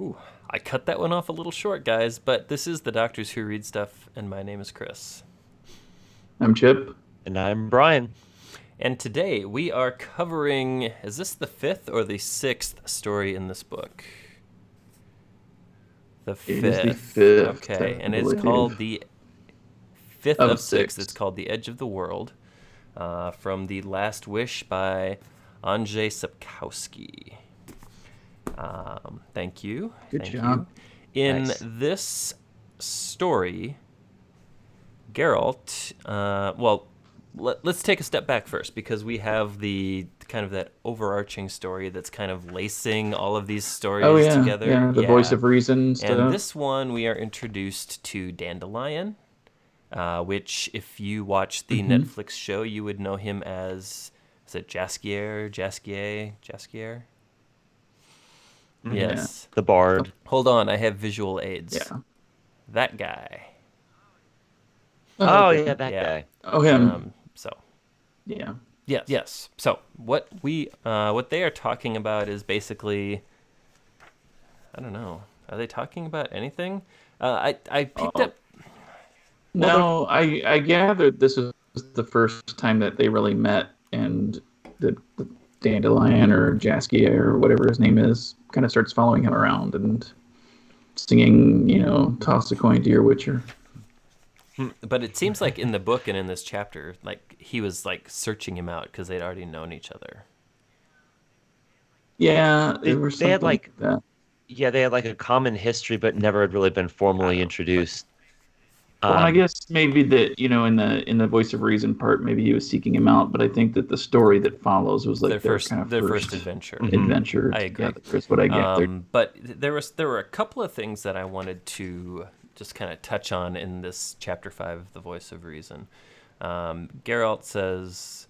Ooh, I cut that one off a little short, guys, but this is the Doctors Who Read Stuff, and my name is Chris. I'm Chip. And I'm Brian. And today we are covering, is this the fifth or the sixth story in this book? The It is the fifth. fifth, Okay, I and it's believe, called the fifth of of six. six. It's called The Edge of the World, from The Last Wish by Andrzej Sapkowski. Thank you. Good Thank job. you. In Nice. this story, Geralt, let's take a step back first, because we have the kind of that overarching story that's kind of lacing all of these Oh stories yeah, together. yeah. The voice of reason And stuff. this one, we are introduced to Dandelion, which, if you watch the hmm Netflix show, you would know him as, is it Jaskier? hmm Yeah, Yes. The Bard. Hold on, I have visual aids. yeah. That guy. Oh, Oh, okay. yeah, that Yeah. guy. Oh, him. So Yeah. yes. So what they are talking about is basically, I don't know. Are they talking about anything? I picked Oh up. Well, they're no, I gathered this was the first time that they really met, and the Dandelion or Jaskier or whatever his name is kind of starts following him around and singing, toss a coin to your Witcher. but it seems like in the book and in this chapter, like he was like searching him out because they'd already known each other. Yeah, there was They had something like, like that. they had like a common history, but never had really been I formally don't know, but introduced. Well, and I Um, guess maybe that, in the voice of reason part, maybe he was seeking him out, but I think that the story that follows was their like their first kind of their first first adventure. mhm. adventure I agree. together, is what I gathered. But there were a couple of things that I wanted to just kind of touch on in this chapter 5 of The Voice of Reason. Geralt says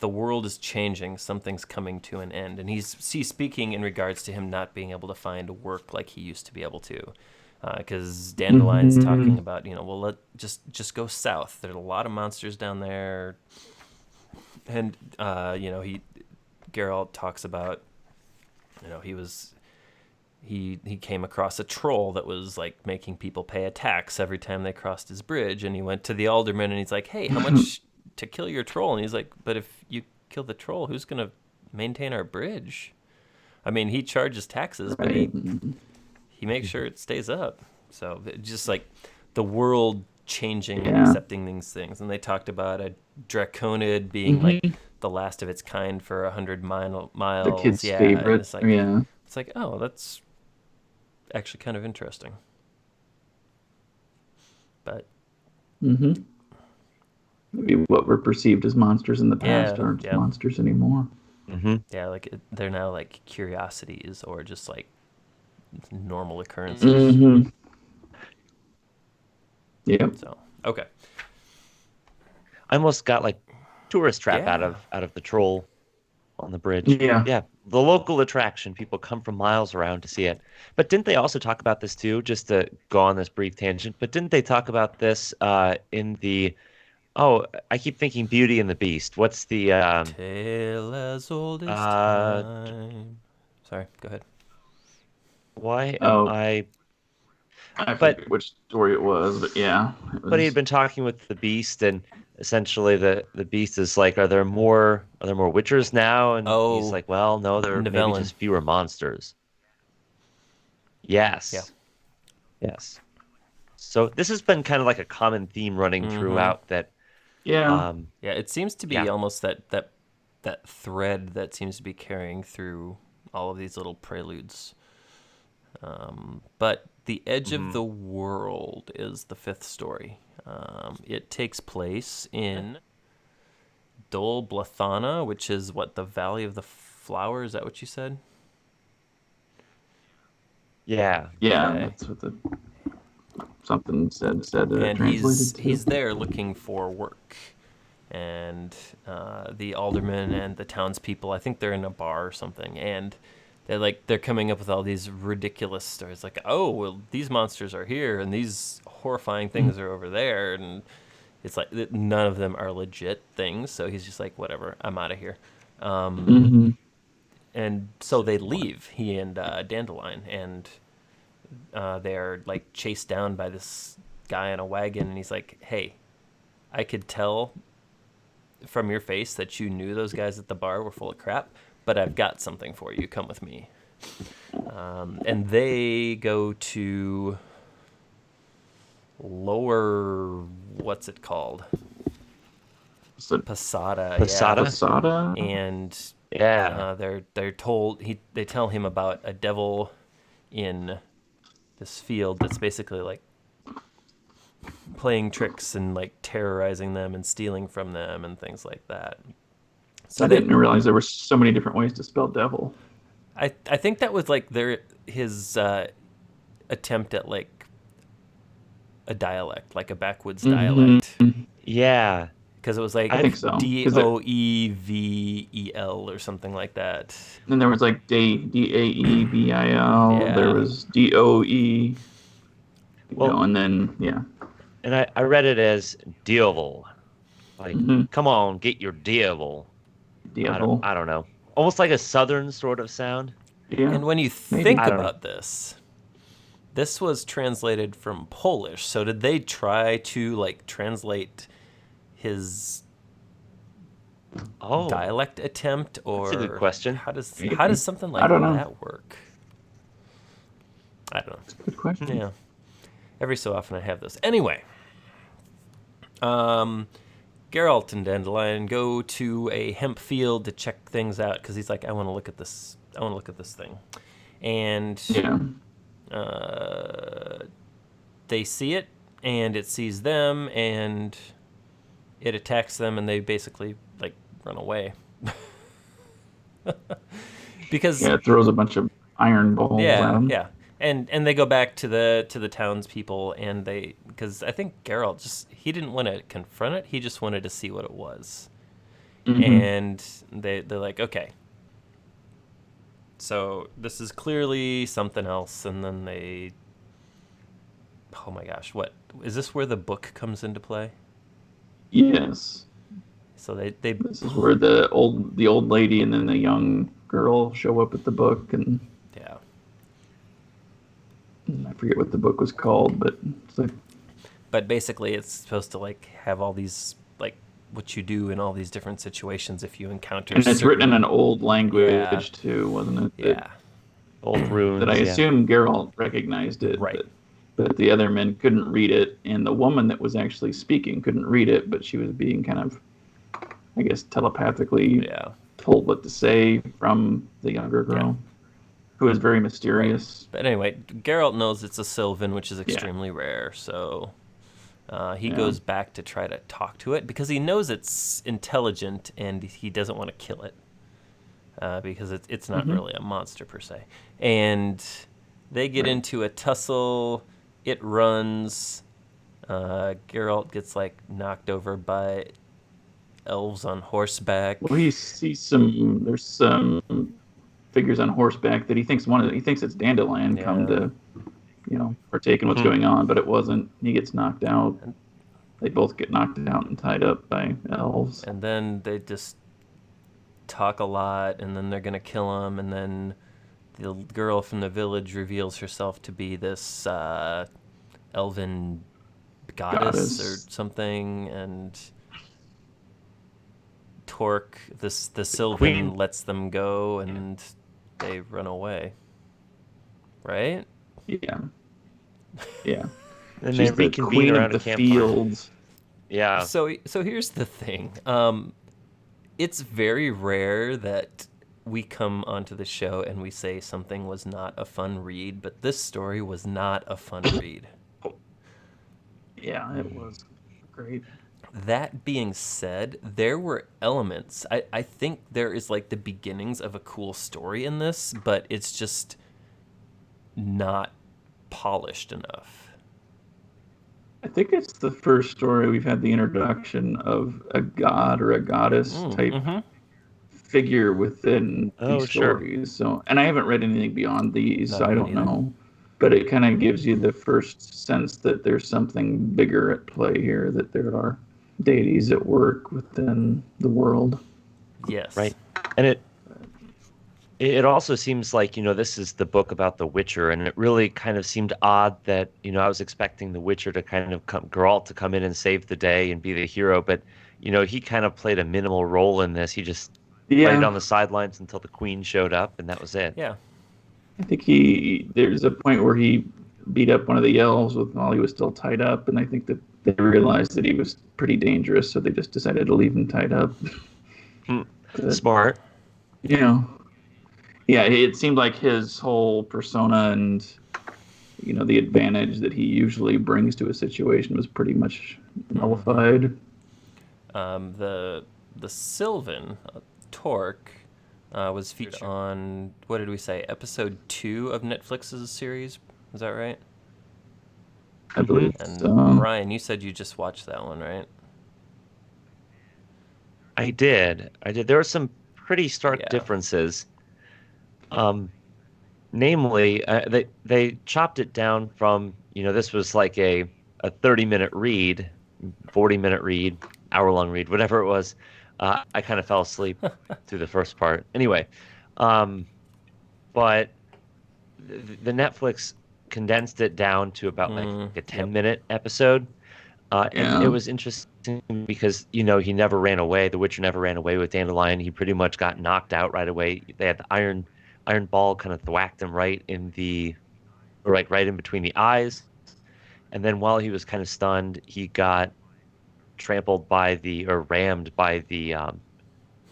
the world is changing, something's coming to an end, and he's speaking in regards to him not being able to find work like he used to be able to. Because Dandelion's hmm talking about, well, just go south. There's a lot of monsters down there, and he Geralt talks about, he came across a troll that was like making people pay a tax every time they crossed his bridge, and he went to the alderman and he's like, hey, how much to kill your troll? And he's like, but if you kill the troll, who's gonna maintain our bridge? I mean, he charges taxes, but Right. he makes sure it stays up. So just like the world changing and Yeah. accepting these things. And they talked about a draconid being like hmm the last of its kind for 100 The miles. kid's Yeah, and favorite. Yeah. it's like, oh, that's actually kind of interesting. But hmm Maybe what were perceived as monsters in the past yeah, aren't yeah, monsters anymore. hmm yeah, like they're now like curiosities or just like normal occurrences. hmm Yep. So okay, I almost got like tourist trap out yeah. of the troll on the bridge. Yeah. Yeah, the local attraction. People come from miles around to see it. But didn't they also talk about this too? Just to go on this brief tangent. But didn't they talk about this in the Oh, I keep thinking Beauty and the Beast. What's the Tale as old as uh time. Sorry, go ahead. why am Oh, I I but forget which story it was, but yeah, it but he had was. been talking with the Beast and essentially the Beast is like, are there more Witchers now? And he's Oh, like, well, no, there are maybe Novellin. just fewer monsters. Yeah. Yes. Yes. So this has been kind of like a common theme running Mm-hmm. throughout that Yeah. um Yeah, it seems to be yeah. almost that thread that seems to be carrying through all of these little preludes. But the Edge of hmm the World is the fifth story. It takes place in Dol Blathana, which is what, the Valley of the Flower. Is that what you said? Yeah. Yeah, Okay. that's what the something said And translated to. he's there looking for work, and the alderman and the townspeople, I think they're in a bar or something, and they're coming up with all these ridiculous stories, like, oh, well, these monsters are here and these horrifying things are over there, and it's like none of them are legit things. So he's just like, whatever, I'm out of here. Mm-hmm. and so they leave, he and Dandelion, and they're like chased down by this guy in a wagon, and he's like, "Hey, I could tell from your face that you knew those guys at the bar were full of crap, but I've got something for you. Come with me." And they go to lower, what's it called? Posada. Posada? Yeah. Posada? And Yeah. they're told, they tell him about a devil in this field that's basically like playing tricks and like terrorizing them and stealing from them and things like that. So I didn't realize there were so many different ways to spell devil. I think that was like his attempt at like a dialect, like a backwoods dialect, Yeah. because it was like I think so. Doevel or something like that. Then there was like Daevil. Yeah. There was Doe. Well, And then and I read it as devil. Like, Mhm. come on, get your devil. Devil. I don't know. Almost like a southern sort of sound. Yeah. And when you maybe. think I don't about this was translated from Polish. So did they try to like translate his dialect attempt, or that's a good question. How does something I like don't know. that work? I don't know. Good question. Yeah. Every so often I have those. Anyway, Geralt and Dandelion go to a hemp field to check things out because he's like, I want to look at this. I want to look at this thing, and they see it, and it sees them, and it attacks them, and they basically like run away because it throws a bunch of iron balls at them. yeah. And they go back to the townspeople, and because I think Geralt he didn't want to confront it, he just wanted to see what it was. And they're like, okay, so this is clearly something else. And then oh my gosh, what is this, where the book comes into play? Yes. So they This is where the old lady and then the young girl show up at the book, and yeah. I forget what the book was called, but it's like. But basically, it's supposed to like have all these like what you do in all these different situations if you encounter. And it's written in an old language too, wasn't it? Yeah. Old runes. That I assume Geralt recognized it, right? But the other men couldn't read it, and the woman that was actually speaking couldn't read it, but she was being kind of, I guess, telepathically told what to say from the younger girl. Who is very mysterious. Right. But anyway, Geralt knows it's a Sylvan, which is extremely rare, so he goes back to try to talk to it because he knows it's intelligent and he doesn't want to kill it because it's not really a monster per se. And they get into a tussle. It runs. Geralt gets like knocked over by elves on horseback. Well, he sees there's some figures on horseback that he thinks it's Dandelion come to, partake in what's going on, but it wasn't. He gets knocked out. They both get knocked out and tied up by elves. And then they just talk a lot, and then they're gonna kill him, and then the girl from the village reveals herself to be this elven goddess or something, and Torque, the Sylvan, lets them go, and they run away. Right? Yeah. And She's they reconvene the queen around of the a campfire. fields. Yeah. So here's the thing. It's very rare that we come onto the show and we say something was not a fun read, but this story was not a fun read. Yeah, it was great. That being said, there were elements. I think there is like the beginnings of a cool story in this, but it's just not polished enough. I think it's the first story we've had the introduction of a god or a goddess type figure within these stories. So, and I haven't read anything beyond these, so I don't know. But it kind of gives you the first sense that there's something bigger at play here, that there are deities at work within the world. Yes. Right. And it It also seems like, this is the book about The Witcher, and it really kind of seemed odd that, I was expecting The Witcher to kind of Geralt to come in and save the day and be the hero, but, he kind of played a minimal role in this. He just played Yeah, on the sidelines until the Queen showed up, and that was it. Yeah. I think there's a point where he beat up one of the elves while he was still tied up, and I think that they realized that he was pretty dangerous, so they just decided to leave him tied up. Hmm. But, Smart. you know, yeah, it seemed like his whole persona and the advantage that he usually brings to a situation was pretty much nullified. The Sylvan, Torque, was featured on, what did we say, episode 2 of Netflix's series. Is that right? I believe. And So. Brian, you said you just watched that one, right? I did. There were some pretty stark Yeah. differences. Namely, they chopped it down from, this was like a 30-minute read, 40-minute read, hour-long read, whatever it was. I kind of fell asleep through the first part. Anyway, but the Netflix condensed it down to about like a 10-minute episode. And it was interesting because, he never ran away. The Witcher never ran away with Dandelion. He pretty much got knocked out right away. They had the iron ball kind of thwacked him right in between the eyes. And then while he was kind of stunned, he got rammed by the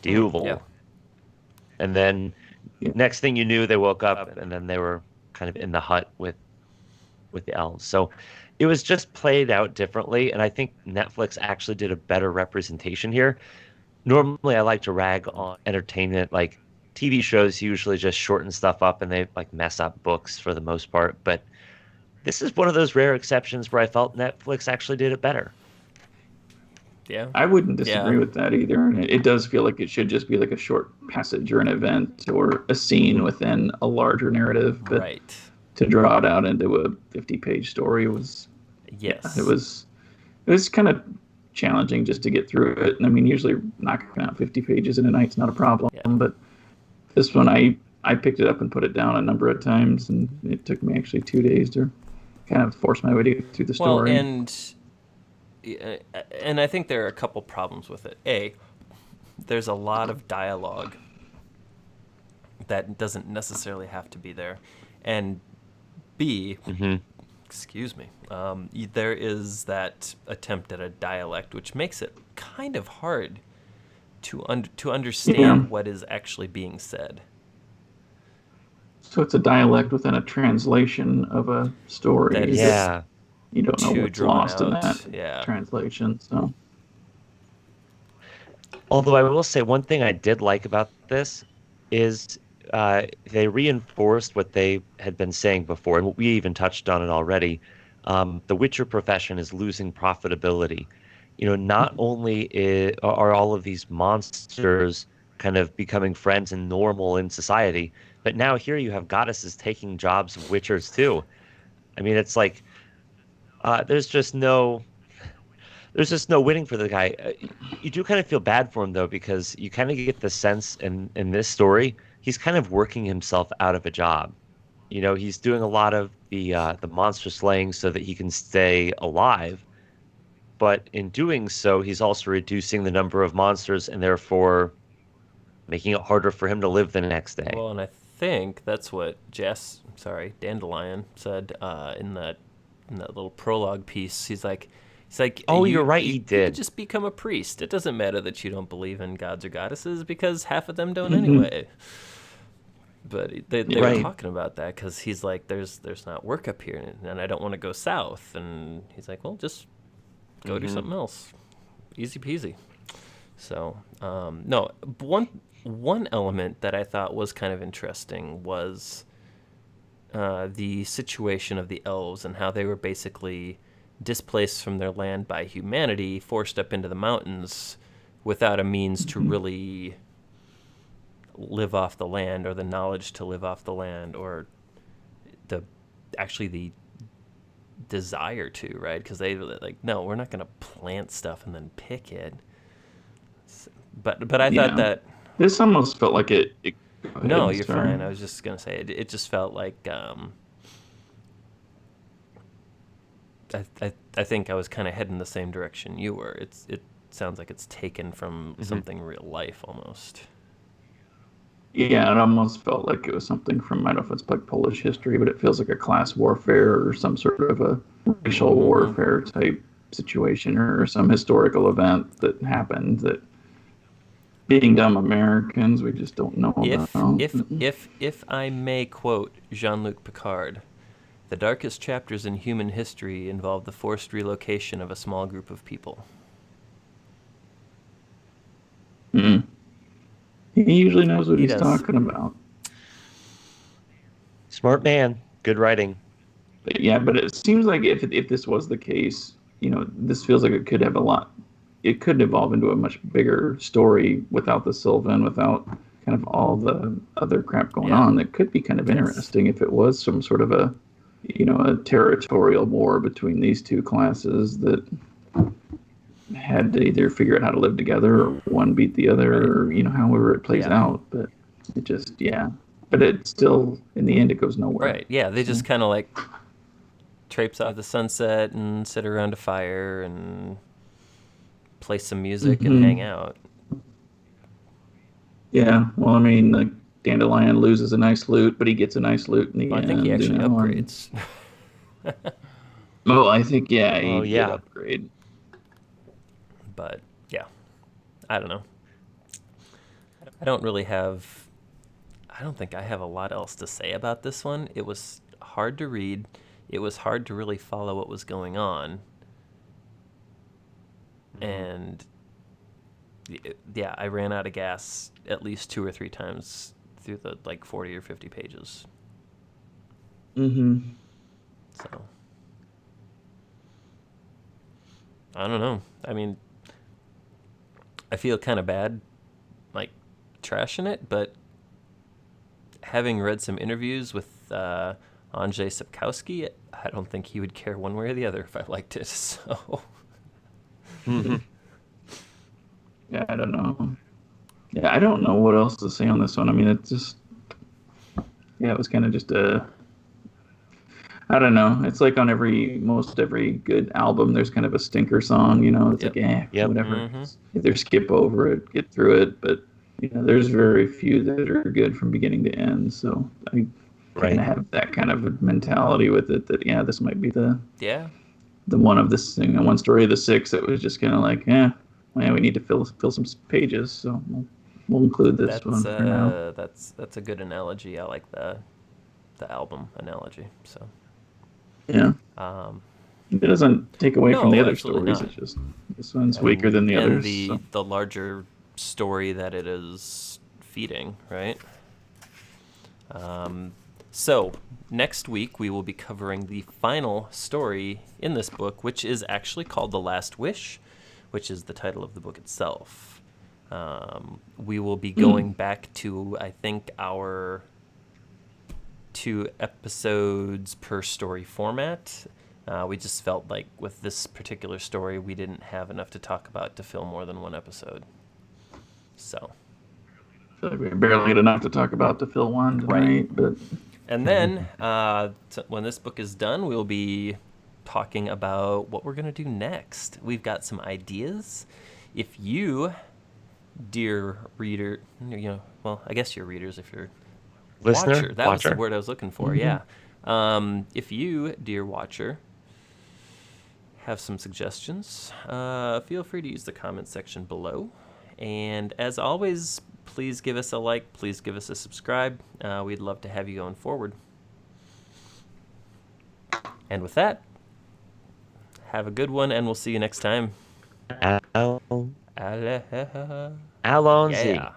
devil. Yeah. And then next thing you knew, they woke up and then they were kind of in the hut with the elves. So it was just played out differently, and I think Netflix actually did a better representation here. Normally, I like to rag on entertainment, like TV shows usually just shorten stuff up and they like mess up books for the most part. But this is one of those rare exceptions where I felt Netflix actually did it better. Yeah. I wouldn't disagree with that either. And it does feel like it should just be like a short passage or an event or a scene within a larger narrative. But Right. to draw it out into a 50-page story was, Yes. it was kind of challenging just to get through it. And I mean, usually knocking out 50 pages in a night's not a problem. Yeah. But this one, I picked it up and put it down a number of times, and it took me actually 2 days to kind of force my way to get through the story. Well, and I think there are a couple problems with it. A, there's a lot of dialogue that doesn't necessarily have to be there. And B, excuse me, there is that attempt at a dialect, which makes it kind of hard to understand what is actually being said. So it's a dialect within a translation of a story. That is You don't know what's lost in that Yeah. translation. So, Although I will say one thing I did like about this is they reinforced what they had been saying before, and we even touched on it already. The Witcher profession is losing profitability. Not only are all of these monsters kind of becoming friends and normal in society, but now here you have goddesses taking jobs of Witchers too. I mean, it's like there's just no winning for the guy. You do kind of feel bad for him though, because you kind of get the sense in this story he's kind of working himself out of a job. He's doing a lot of the monster slaying so that he can stay alive, but in doing so, he's also reducing the number of monsters and therefore making it harder for him to live the next day. Well, and I think that's what Dandelion said in that little prologue piece. He's like, oh, you're right, he You did. could just become a priest. It doesn't matter that you don't believe in gods or goddesses because half of them don't anyway. But they were talking about that because he's like, there's not work up here, and I don't want to go south. And he's like, well, just go do something else. Easy peasy. So, no, one element that I thought was kind of interesting was the situation of the elves and how they were basically displaced from their land by humanity, forced up into the mountains without a means to really live off the land, or the knowledge to live off the land, or the desire to, right? Because they like, no, we're not going to plant stuff and then pick it. But I thought that this almost felt like it Go No, ahead, you're sorry. fine. I was just gonna say it just felt like I think I was kind of heading the same direction you were. It sounds like it's taken from something real life almost. Yeah, it almost felt like it was something from, I don't know if it's like Polish history, but it feels like a class warfare or some sort of a racial warfare type situation or some historical event that happened that being dumb Americans, we just don't know about. If I may quote Jean-Luc Picard, the darkest chapters in human history involve the forced relocation of a small group of people. Mm. He usually knows what He he's does. talking about. Smart man. Good writing. But yeah, but it seems like if this was the case, this feels like it could have a lot. It could evolve into a much bigger story without the Sylvan, without kind of all the other crap going on. It could be kind of interesting if it was some sort of a territorial war between these two classes that had to either figure out how to live together or one beat the other, or however it plays out. But it just, but it still, in the end, it goes nowhere. Right. Yeah, they just kind of like traipse off the sunset and sit around a fire and play some music and hang out. Yeah, well, I mean, the Dandelion loses a nice loot, but he gets a nice loot in the end. I think he actually upgrades. Well, I think, he did upgrade. But, yeah, I don't know. I don't think I have a lot else to say about this one. It was hard to read. It was hard to really follow what was going on. And yeah, I ran out of gas at least 2 or 3 times through the 40 or 50 pages. So I don't know. I mean, I feel kind of bad trashing it, but having read some interviews with Andrzej Sapkowski, I don't think he would care one way or the other if I liked it. So yeah, I don't know. Yeah, I don't know what else to say on this one. I mean, it's just, it was kind of just I don't know. It's like on most every good album, there's kind of a stinker song, it's whatever. Either skip over it, get through it, but there's very few that are good from beginning to end. So I kind of have that kind of mentality with it that, this might be the one of this thing. One story of the 6 that was just kind of like, we need to fill some pages. So we'll include this one for now. That's a good analogy. I like the album analogy. So yeah. It doesn't take away from the other stories. Not. It's just this one's weaker than the others. And the larger story that it is feeding, right? So next week we will be covering the final story in this book, which is actually called The Last Wish, which is the title of the book itself. We will be going back to, I think, our 2 episodes per story format. We just felt like with this particular story, we didn't have enough to talk about to fill more than 1 episode. So I feel like we barely had enough to talk about to fill one tonight. But and then when this book is done, we'll be talking about what we're going to do next. We've got some ideas. If you, dear reader, I guess you're readers if you're listener, watcher. That watcher. was the word I was looking for. Yeah. If you, dear watcher, have some suggestions, feel free to use the comment section below. And as always, please give us a like. Please give us a subscribe. We'd love to have you going forward. And with that, have a good one, and we'll see you next time. Alonzi. Yeah.